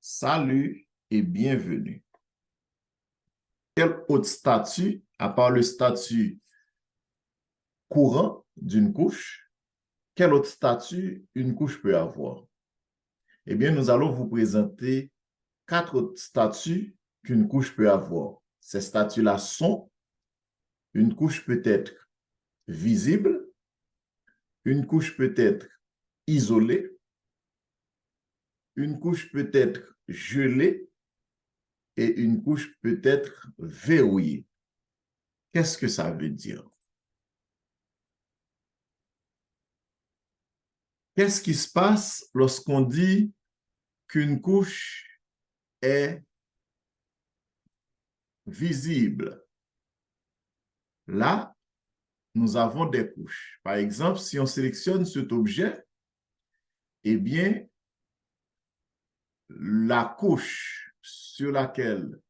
Salut et bienvenue. Quel autre statut, à part le statut courant d'une couche, quel autre statut une couche peut avoir? Eh bien, nous allons vous présenter 4 autres statuts qu'une couche peut avoir. Ces statuts-là sont: une couche peut être visible, une couche peut être isolée, une couche peut être gelée et une couche peut être verrouillée. Qu'est-ce que ça veut dire? Qu'est-ce qui se passe lorsqu'on dit qu'une couche est visible? Là, nous avons des couches. Par exemple, si on sélectionne cet objet, eh bien, la couche sur laquelle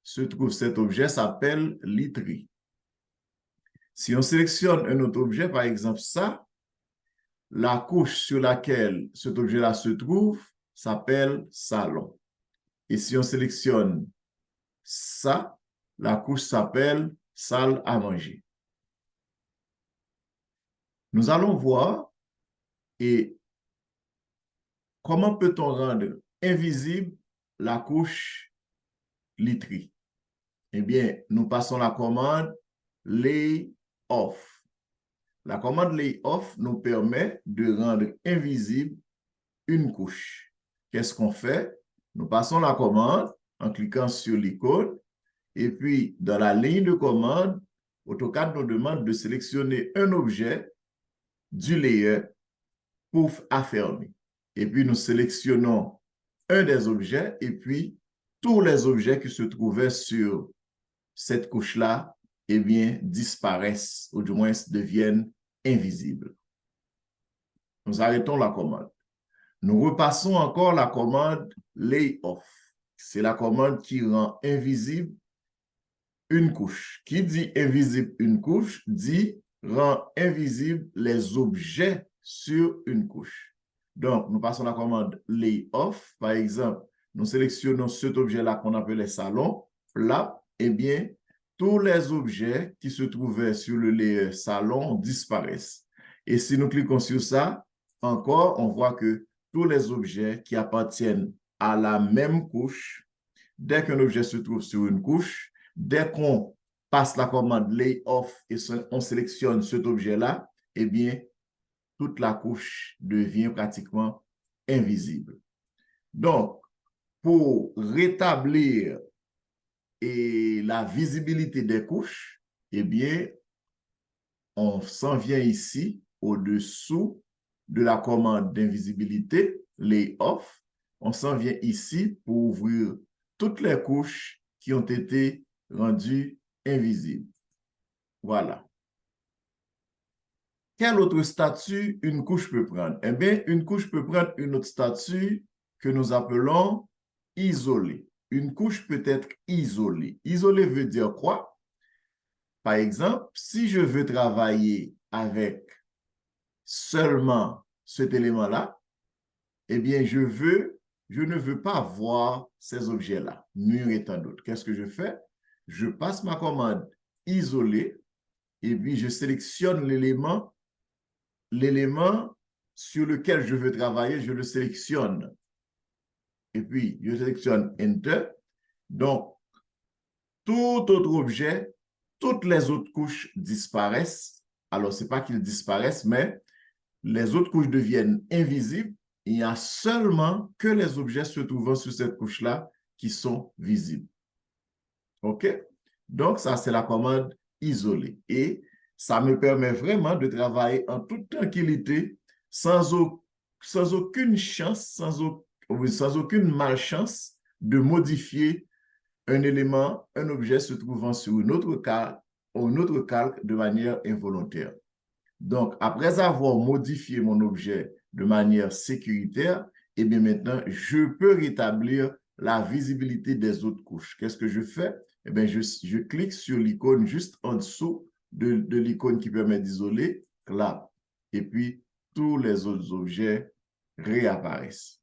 se trouve cet objet s'appelle literie. Si on sélectionne un autre objet, par exemple ça, la couche sur laquelle cet objet-là se trouve s'appelle salon. Et si on sélectionne ça, la couche s'appelle salle à manger. Nous allons voir et comment peut-on rendre invisible la couche literie. Eh bien, nous passons la commande lay off. La commande lay off nous permet de rendre invisible une couche. Qu'est-ce qu'on fait? Nous passons la commande en cliquant sur l'icône et puis dans la ligne de commande, AutoCAD nous demande de sélectionner un objet du layer pour affermir. Et puis nous sélectionnons un des objets et puis tous les objets qui se trouvaient sur cette couche-là, eh bien, disparaissent ou du moins deviennent invisibles. Nous arrêtons la commande. Nous repassons encore la commande lay off. C'est la commande qui rend invisible une couche. Qui dit invisible une couche, dit rend invisible les objets sur une couche. Donc, nous passons la commande lay off. Par exemple, nous sélectionnons cet objet-là qu'on appelait salon. Là, eh bien, tous les objets qui se trouvaient sur le layer salon disparaissent. Et si nous cliquons sur ça, encore, on voit que tous les objets qui appartiennent à la même couche, dès qu'un objet se trouve sur une couche, dès qu'on passe la commande lay off et on sélectionne cet objet-là, eh bien, toute la couche devient pratiquement invisible. Donc, pour rétablir la visibilité des couches, eh bien, on s'en vient ici au-dessous de la commande d'invisibilité, lay off. On s'en vient ici pour ouvrir toutes les couches qui ont été rendues invisibles. Voilà. Quel autre statut une couche peut prendre? Eh bien, une couche peut prendre un autre statut que nous appelons isolé. Une couche peut être isolée. Isolé veut dire quoi? Par exemple, si je veux travailler avec seulement cet élément-là, eh bien, je ne veux pas voir ces objets-là, murs et tant d'autres. Qu'est-ce que je fais? Je passe ma commande isolée et puis je sélectionne l'élément sur lequel je veux travailler, je le sélectionne. Et puis, je sélectionne Enter. Donc, tout autre objet, toutes les autres couches disparaissent. Alors, ce n'est pas qu'ils disparaissent, mais les autres couches deviennent invisibles. Il n'y a seulement que les objets se trouvant sur cette couche-là qui sont visibles. OK? Donc, ça, c'est la commande isolée. Et ça me permet vraiment de travailler en toute tranquillité, sans aucune chance, sans aucune malchance de modifier un élément, un objet se trouvant sur un autre calque de manière involontaire. Donc, après avoir modifié mon objet de manière sécuritaire, et bien maintenant, je peux rétablir la visibilité des autres couches. Qu'est-ce que je fais? Eh bien, je clique sur l'icône juste en dessous de l'icône qui permet d'isoler, là. Et puis, tous les autres objets réapparaissent.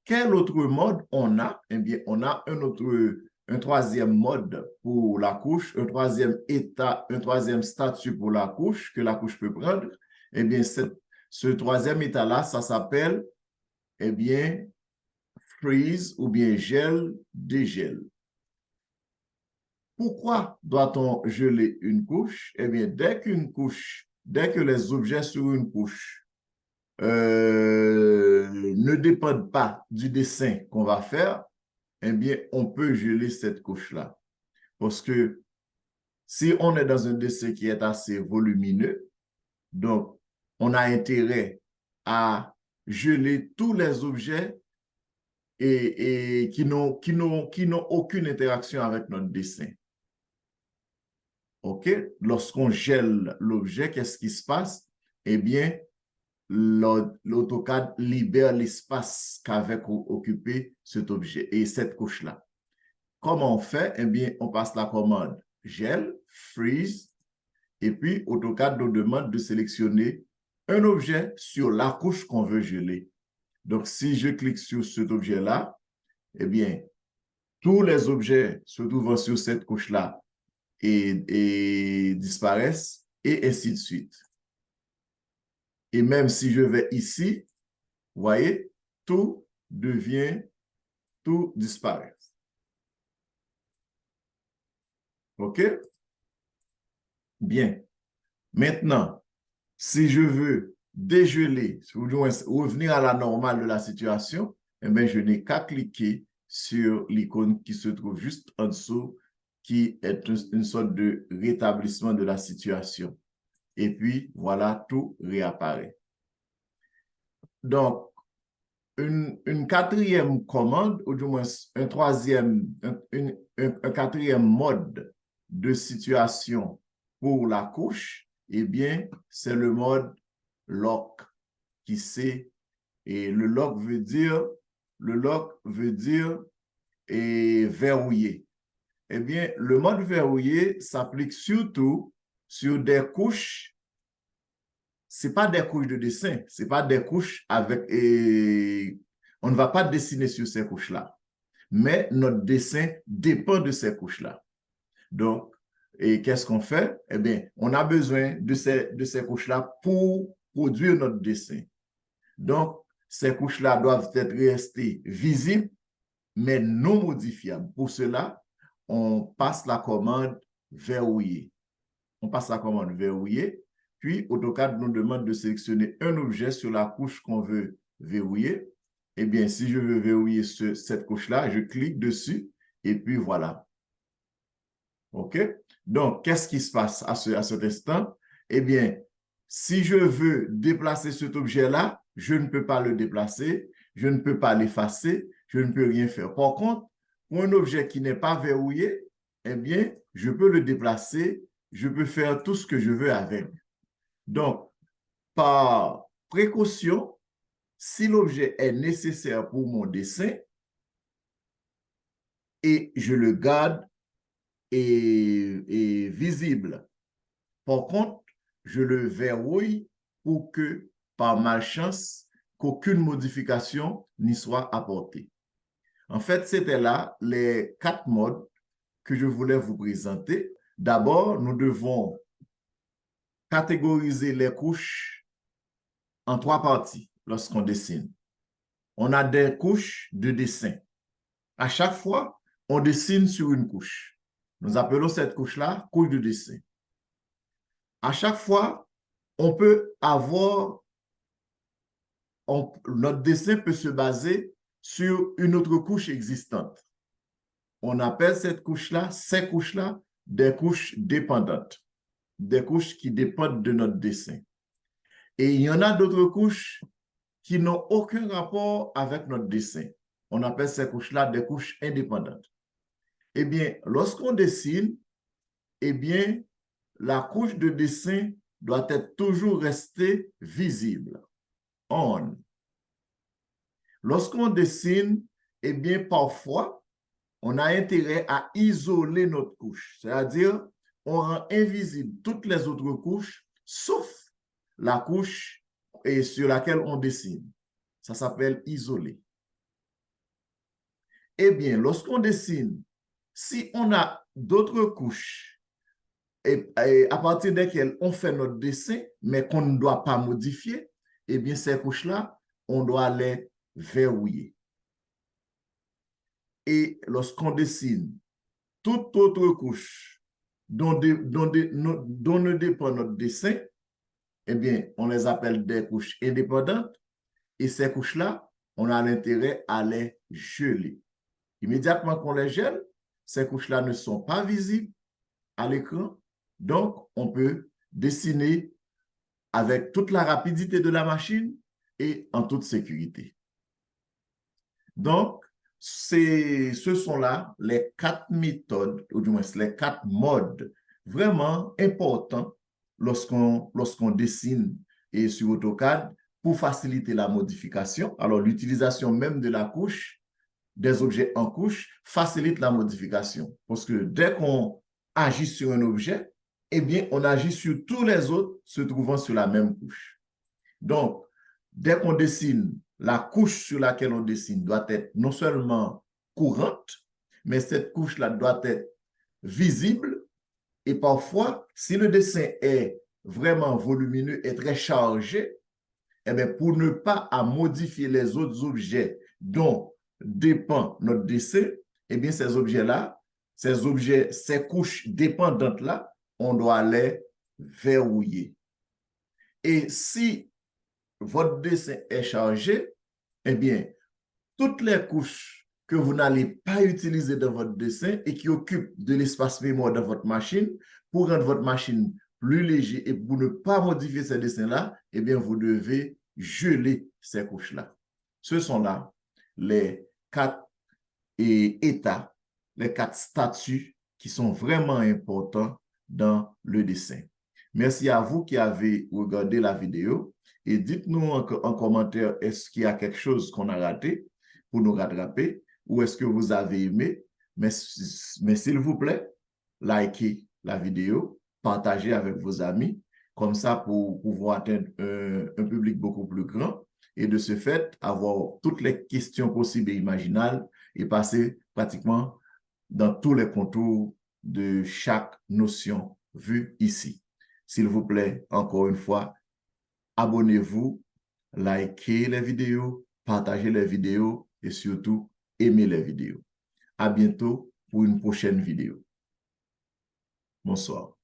quel autre mode on a? Eh bien, on a un troisième mode pour la couche, un troisième état, un troisième statut pour la couche que la couche peut prendre. Eh bien, ce troisième état-là, ça s'appelle, eh bien, freeze ou bien gel, dégel. Pourquoi doit-on geler une couche? Eh bien, dès que les objets sur une couche ne dépendent pas du dessin qu'on va faire, eh bien, on peut geler cette couche-là. Parce que si on est dans un dessin qui est assez volumineux, donc on a intérêt à geler tous les objets et qui n'ont aucune interaction avec notre dessin. OK? Lorsqu'on gèle l'objet, qu'est-ce qui se passe? Eh bien, l'AutoCAD libère l'espace qu'avait occupé cet objet et cette couche-là. Comment on fait? Eh bien, on passe la commande gel, freeze, et puis AutoCAD nous demande de sélectionner un objet sur la couche qu'on veut geler. Donc, si je clique sur cet objet-là, eh bien, tous les objets se trouvant sur cette couche-là et disparaissent, et ainsi de suite. Et même si je vais ici, vous voyez, tout disparaît. OK? Bien. Maintenant, si je veux dégeler, ou revenir à la normale de la situation, eh bien, je n'ai qu'à cliquer sur l'icône qui se trouve juste en dessous, qui est une sorte de rétablissement de la situation. Et puis, voilà, tout réapparaît. Donc, une quatrième commande, ou du moins un quatrième mode de situation pour la couche, eh bien, c'est le mode lock qui c'est, et le lock veut dire verrouiller. Eh bien, le mode verrouillé s'applique surtout sur des couches. C'est pas des couches de dessin, c'est pas des couches avec on ne va pas dessiner sur ces couches-là, mais notre dessin dépend de ces couches-là. Donc, et qu'est-ce qu'on fait? Eh bien, on a besoin de ces couches-là pour produire notre dessin. Donc, ces couches-là doivent être restées visibles, mais non modifiables. Pour cela, on passe la commande verrouiller. On passe la commande verrouiller, puis AutoCAD nous demande de sélectionner un objet sur la couche qu'on veut verrouiller. Eh bien, si je veux verrouiller cette couche-là, je clique dessus et puis voilà. OK? Donc, qu'est-ce qui se passe à cet instant? Eh bien, si je veux déplacer cet objet-là, je ne peux pas le déplacer, je ne peux pas l'effacer, je ne peux rien faire. Par contre, pour un objet qui n'est pas verrouillé, eh bien, je peux le déplacer, je peux faire tout ce que je veux avec. Donc, par précaution, si l'objet est nécessaire pour mon dessin et je le garde et visible. Par contre, je le verrouille pour que, par malchance, qu'aucune modification n'y soit apportée. En fait, c'était là les 4 modes que je voulais vous présenter. D'abord, nous devons catégoriser les couches en 3 parties lorsqu'on dessine. On a des couches de dessin. À chaque fois, on dessine sur une couche. Nous appelons cette couche-là couche de dessin. À chaque fois, on peut avoir, notre dessin peut se baser sur une autre couche existante. On appelle cette couche-là, ces couches-là, des couches dépendantes, des couches qui dépendent de notre dessin. Et il y en a d'autres couches qui n'ont aucun rapport avec notre dessin. On appelle ces couches-là des couches indépendantes. Eh bien, lorsqu'on dessine, eh bien, la couche de dessin doit être toujours restée visible, on. Lorsqu'on dessine, eh bien, parfois, on a intérêt à isoler notre couche, c'est-à-dire, on rend invisible toutes les autres couches, sauf la couche sur laquelle on dessine. Ça s'appelle isoler. Eh bien, lorsqu'on dessine, si on a d'autres couches et à partir desquelles on fait notre dessin, mais qu'on ne doit pas modifier, eh bien, ces couches-là, on doit les verrouiller. Et lorsqu'on dessine toute autre couche dont ne dépend notre dessin, eh bien, on les appelle des couches indépendantes. Et ces couches-là, on a l'intérêt à les geler. Immédiatement qu'on les gèle, ces couches-là ne sont pas visibles à l'écran. Donc, on peut dessiner avec toute la rapidité de la machine et en toute sécurité. Donc, ce sont là les 4 méthodes, ou du moins les 4 modes vraiment importants lorsqu'on dessine et sur AutoCAD pour faciliter la modification. Alors, l'utilisation même de la couche, des objets en couche, facilite la modification. Parce que dès qu'on agit sur un objet, eh bien, on agit sur tous les autres se trouvant sur la même couche. Donc, dès qu'on dessine, la couche sur laquelle on dessine doit être non seulement courante, mais cette couche-là doit être visible. Et parfois, si le dessin est vraiment volumineux et très chargé, eh bien, pour ne pas à modifier les autres objets dont dépend notre dessin, eh bien, ces objets-là, ces couches dépendantes-là, on doit les verrouiller. Et si votre dessin est chargé, eh bien, toutes les couches que vous n'allez pas utiliser dans votre dessin et qui occupent de l'espace mémoire dans votre machine, pour rendre votre machine plus léger et pour ne pas modifier ces dessins-là, eh bien, vous devez geler ces couches-là. Ce sont là les 4 états, les 4 statuts qui sont vraiment importants dans le dessin. Merci à vous qui avez regardé la vidéo et dites-nous en commentaire est-ce qu'il y a quelque chose qu'on a raté pour nous rattraper ou est-ce que vous avez aimé. Mais s'il vous plaît, likez la vidéo, partagez avec vos amis, comme ça pour pouvoir atteindre un public beaucoup plus grand et de ce fait avoir toutes les questions possibles et imaginables et passer pratiquement dans tous les contours de chaque notion vue ici. S'il vous plaît, encore une fois, abonnez-vous, likez les vidéos, partagez les vidéos et surtout, aimez les vidéos. À bientôt pour une prochaine vidéo. Bonsoir.